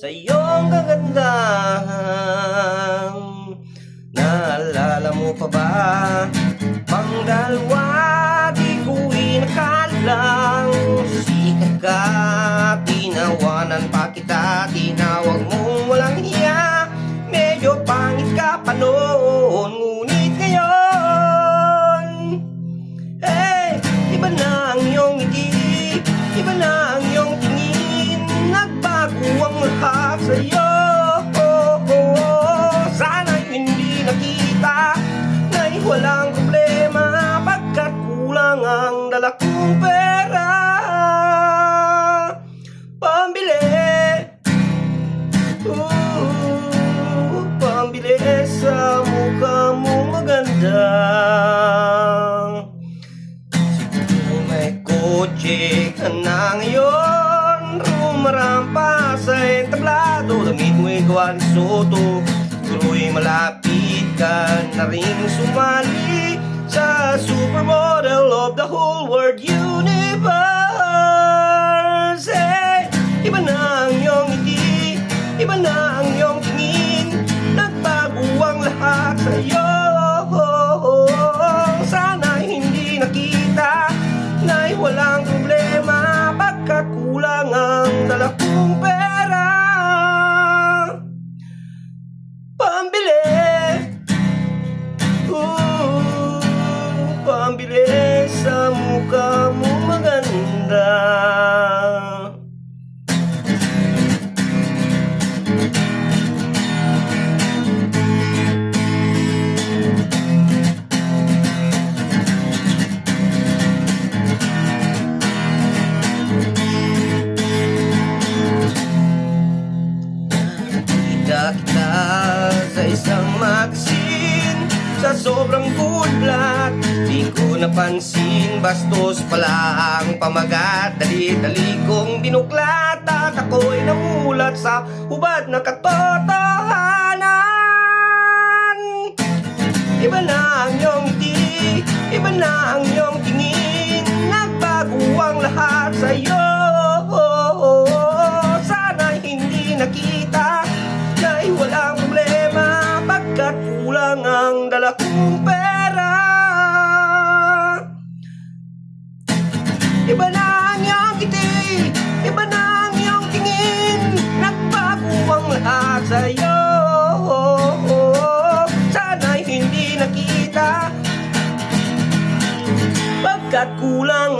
sa iyong kagandahan. Naalala mo pa ba? Pang dalawa, di ko inakalang sikat ka, tinawanan pa kita, tinawag mong walang hiya. Medyo pangit ka pa noon, ngunit ngayon, hey, iba na ang iyong ngiti, iba na ang iyong tingin, nagbago ang lahat sa'yo. Sana hindi nakita na'y walang problema, pagkat kulang ang dala kong pera pambili, pambili sa mukha mo maganda. Siguro may kotse ka na ngayon, rumarampa sa entablado, damit mo'y gawa ni Soto. Siguro'y malapit ka na rin sumali sa supermodel of the whole world universe. Hey, iba na ang iyong ngiti, iba na ang iyong tingin, nagbago ang lahat sa'yo. Sana hindi nakita na'y walang problema, pagkat kulang ang dala kong pera pambili, pambili sa mukha mo maganda. Kita sa isang magazine, sa sobrang gudlat, di ko napansin, bastos pala ang pamagat. Dali-dali kong binuklat at ako'y namulat sa hubad na katotohanan. Iba na ang iyong ngiti, iba na ang iyong tingin, nagbago ang lahat sa'yo. Sana hindi nakita na'y walang problema, pagkat kulang ang dala kong pera. Iba na ang iyong ngiti, iba na ang iyong tingin, nagbago ang lahat sa'yo. Sana'y hindi nakita, pagkat kulang